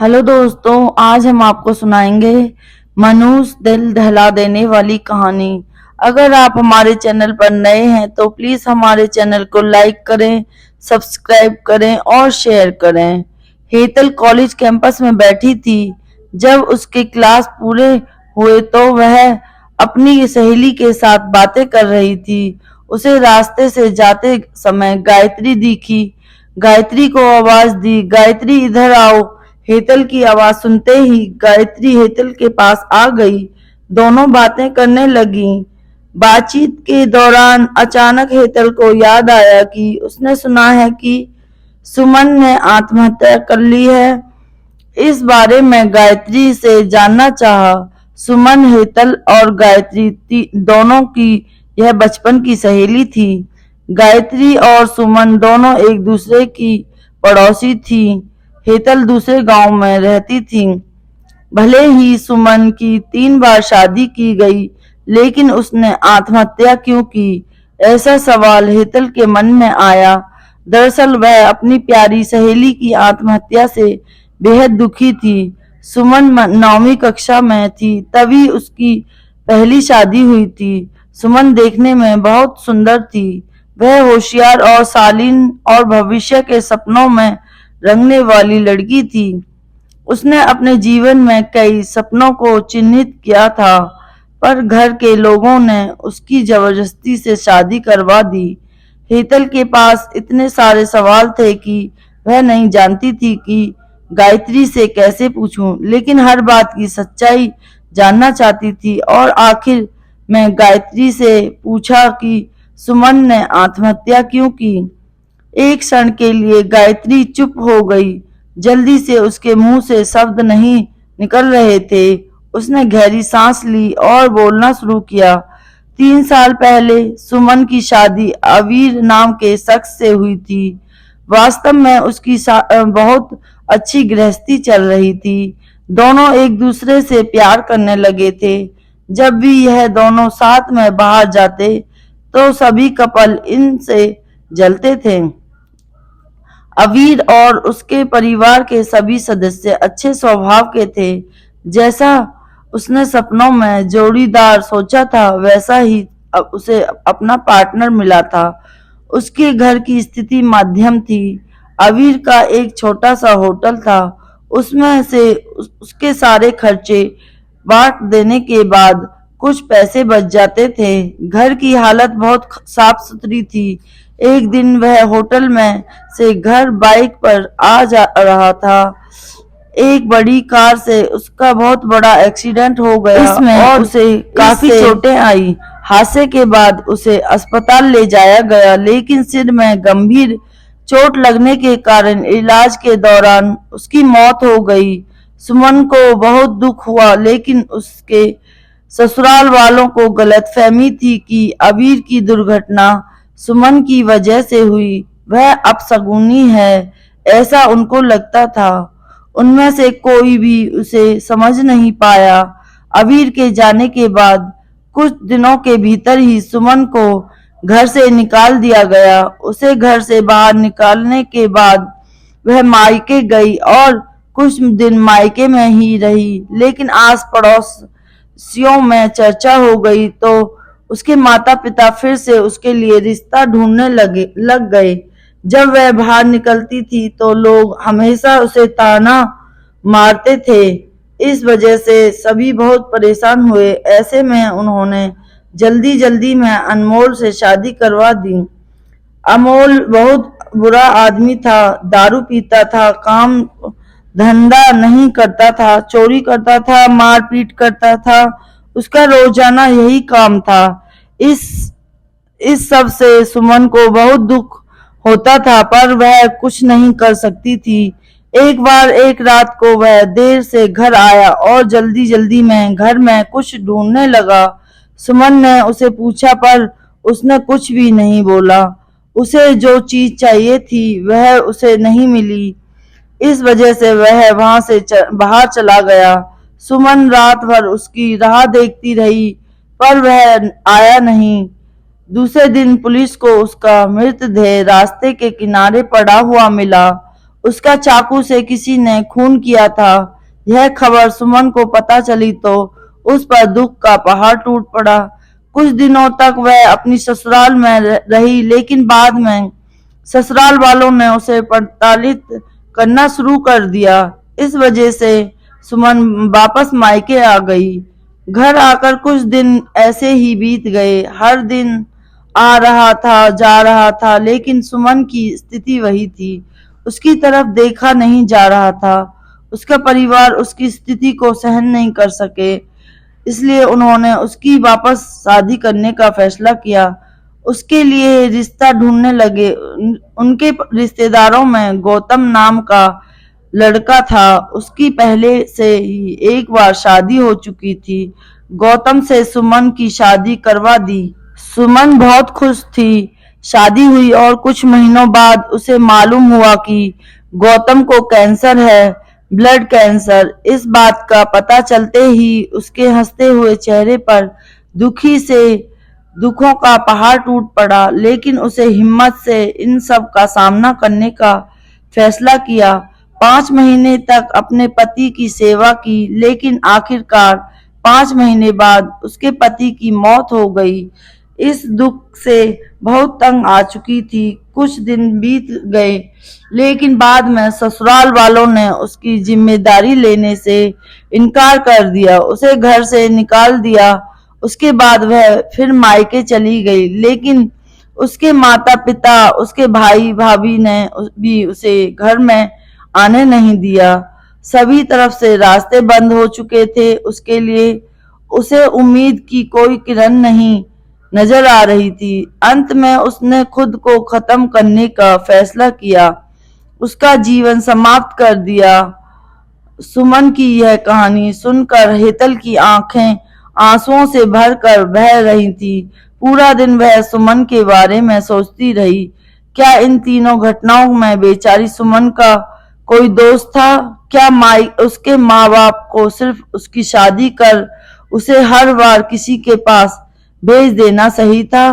Hello दोस्तों, आज हम आपको सुनाएंगे मनहूस दिल दहला देने वाली कहानी। अगर आप हमारे चैनल पर नए हैं तो प्लीज हमारे चैनल को लाइक करें, सब्सक्राइब करें और शेयर करें। हेतल कॉलेज कैंपस में बैठी थी। जब उसके क्लास पूरे हुए तो वह अपनी सहेली के साथ बातें कर रही थी। उसे रास्ते से जाते समय गायत्री दिखी। गायत्री को आवाज दी, गायत्री इधर आओ। हेतल की आवाज सुनते ही गायत्री हेतल के पास आ गई। दोनों बातें करने लगी। बातचीत के दौरान अचानक हेतल को याद आया कि उसने सुना है कि सुमन ने आत्महत्या कर ली है। इस बारे में गायत्री से जानना चाहा। सुमन, हेतल और गायत्री दोनों की यह बचपन की सहेली थी। गायत्री और सुमन दोनों एक दूसरे की पड़ोसी थी। हेतल दूसरे गांव में रहती थी। भले ही सुमन की 3 बार शादी की गई, लेकिन उसने आत्महत्या क्यों की? ऐसा सवाल हेतल के मन में आया। दरअसल वह अपनी प्यारी सहेली की आत्महत्या से बेहद दुखी थी। सुमन 9वीं कक्षा में थी तभी उसकी पहली शादी हुई थी। सुमन देखने में बहुत सुंदर थी। वह होशियार और शालीन और भविष्य के सपनों में रंगने वाली लड़की थी। उसने अपने जीवन में कई सपनों को चिन्हित किया था, पर घर के लोगों ने उसकी जबरदस्ती से शादी करवा दी। हेतल के पास इतने सारे सवाल थे कि वह नहीं जानती थी कि गायत्री से कैसे पूछूं, लेकिन हर बात की सच्चाई जानना चाहती थी और आखिर में गायत्री से पूछा कि सुमन ने आत्महत्या क्यों की। एक क्षण के लिए गायत्री चुप हो गई। जल्दी से उसके मुंह से शब्द नहीं निकल रहे थे। उसने गहरी सांस ली और बोलना शुरू किया। 3 साल पहले सुमन की शादी अवीर नाम के शख्स से हुई थी। वास्तव में उसकी बहुत अच्छी गृहस्थी चल रही थी। दोनों एक दूसरे से प्यार करने लगे थे। जब भी यह दोनों साथ में बाहर जाते तो सभी कपल इनसे जलते थे। अवीर और उसके परिवार के सभी सदस्य अच्छे स्वभाव के थे। जैसा उसने सपनों में जोड़ीदार सोचा था, वैसा ही उसे अपना पार्टनर मिला था। उसके घर की स्थिति मध्यम थी। अवीर का एक छोटा सा होटल था। उसमें से उसके सारे खर्चे बांट देने के बाद कुछ पैसे बच जाते थे। घर की हालत बहुत साफ सुथरी थी। एक दिन वह होटल में से घर बाइक पर आ जा रहा था। एक बड़ी कार से उसका बहुत बड़ा एक्सीडेंट हो गया इसमें और उसे काफी चोटें आई। हादसे के बाद उसे अस्पताल ले जाया गया, लेकिन सिर में गंभीर चोट लगने के कारण इलाज के दौरान उसकी मौत हो गई। सुमन को बहुत दुख हुआ, लेकिन उसके ससुराल वालों को गलतफहमी थी कि अबीर की दुर्घटना सुमन की वजह से हुई। वह अपशगुनी है, ऐसा उनको लगता था। उनमें से कोई भी उसे समझ नहीं पाया। अबीर के जाने के बाद कुछ दिनों के भीतर ही सुमन को घर से निकाल दिया गया। उसे घर से बाहर निकालने के बाद वह मायके गई और कुछ दिन मायके में ही रही, लेकिन आस पड़ोसियों में चर्चा हो गई तो उसके माता पिता फिर से उसके लिए रिश्ता ढूंढने लग गए। जब वह बाहर निकलती थी तो लोग हमेशा उसे ताना मारते थे। इस वजह से सभी बहुत परेशान हुए। ऐसे में उन्होंने जल्दी जल्दी में अनमोल से शादी करवा दी। अमोल बहुत बुरा आदमी था। दारू पीता था, काम धंधा नहीं करता था, चोरी करता था, मारपीट करता था। उसका रोजाना यही काम था। इस सब से सुमन को बहुत दुख होता था, पर वह कुछ नहीं कर सकती थी। एक बार एक रात को वह देर से घर आया और जल्दी जल्दी में घर में कुछ ढूंढने लगा। सुमन ने उसे पूछा, पर उसने कुछ भी नहीं बोला। उसे जो चीज चाहिए थी वह उसे नहीं मिली। इस वजह से वह वहां से बाहर चला गया। सुमन रात भर उसकी राह देखती रही, पर वह आया नहीं। दूसरे दिन पुलिस को उसका मृतदेह रास्ते के किनारे पड़ा हुआ मिला। उसका चाकू से किसी ने खून किया था। यह खबर सुमन को पता चली तो उस पर दुख का पहाड़ टूट पड़ा। कुछ दिनों तक वह अपनी ससुराल में रही, लेकिन बाद में ससुराल वालों ने उसे प्रताड़ित करना शुरू कर दिया। इस वजह से सुमन वापस मायके आ गई। घर आकर कुछ दिन ऐसे ही बीत गए। हर दिन आ रहा था, जा रहा था, लेकिन सुमन की स्थिति वही थी। उसकी तरफ देखा नहीं जा रहा था। उसका परिवार उसकी स्थिति को सहन नहीं कर सके, इसलिए उन्होंने उसकी वापस शादी करने का फैसला किया। उसके लिए रिश्ता ढूंढने लगे। उनके रिश्तेदारों में गौतम नाम का लड़का था। उसकी पहले से ही एक बार शादी हो चुकी थी। गौतम से सुमन की शादी करवा दी। सुमन बहुत खुश थी। शादी हुई और कुछ महीनों बाद उसे मालूम हुआ कि गौतम को कैंसर है, ब्लड कैंसर। इस बात का पता चलते ही उसके हंसते हुए चेहरे पर दुखों का पहाड़ टूट पड़ा, लेकिन उसे हिम्मत से इन सब का सामना करने का फैसला किया। 5 महीने तक अपने पति की सेवा की, लेकिन आखिरकार 5 महीने बाद उसके पति की मौत हो गई। इस दुख से बहुत तंग आ चुकी थी। कुछ दिन बीत गए, लेकिन बाद में ससुराल वालों ने उसकी जिम्मेदारी लेने से इनकार कर दिया, उसे घर से निकाल दिया। उसके बाद वह फिर मायके चली गई, लेकिन उसके माता पिता, उसके भाई भाभी ने भी उसे घर में आने नहीं दिया। सभी तरफ से रास्ते बंद हो चुके थे उसके लिए। उसे उम्मीद की कोई किरण नहीं नजर आ रही थी। अंत में उसने खुद को खत्म करने का फैसला किया, उसका जीवन समाप्त कर दिया। सुमन की यह कहानी सुनकर हेतल की आंखें आंसुओं से भरकर बह रही थी। पूरा दिन वह सुमन के बारे में सोचती रही। क्या इन तीनों घटनाओं में बेचारी सुमन का कोई दोस्त था? क्या उसके माँ बाप को सिर्फ उसकी शादी कर उसे हर बार किसी के पास भेज देना सही था?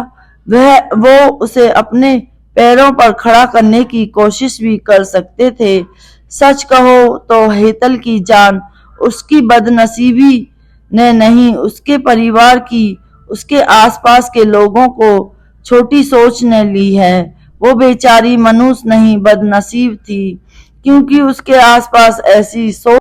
वो उसे अपने पैरों पर खड़ा करने की कोशिश भी कर सकते थे। सच कहो तो हेतल की जान उसकी बदनसीबी ने नहीं, उसके परिवार की, उसके आसपास के लोगों को छोटी सोच ने ली है। वो बेचारी मनुष्य नहीं, बदनसीब थी, क्योंकि उसके आसपास ऐसी सोच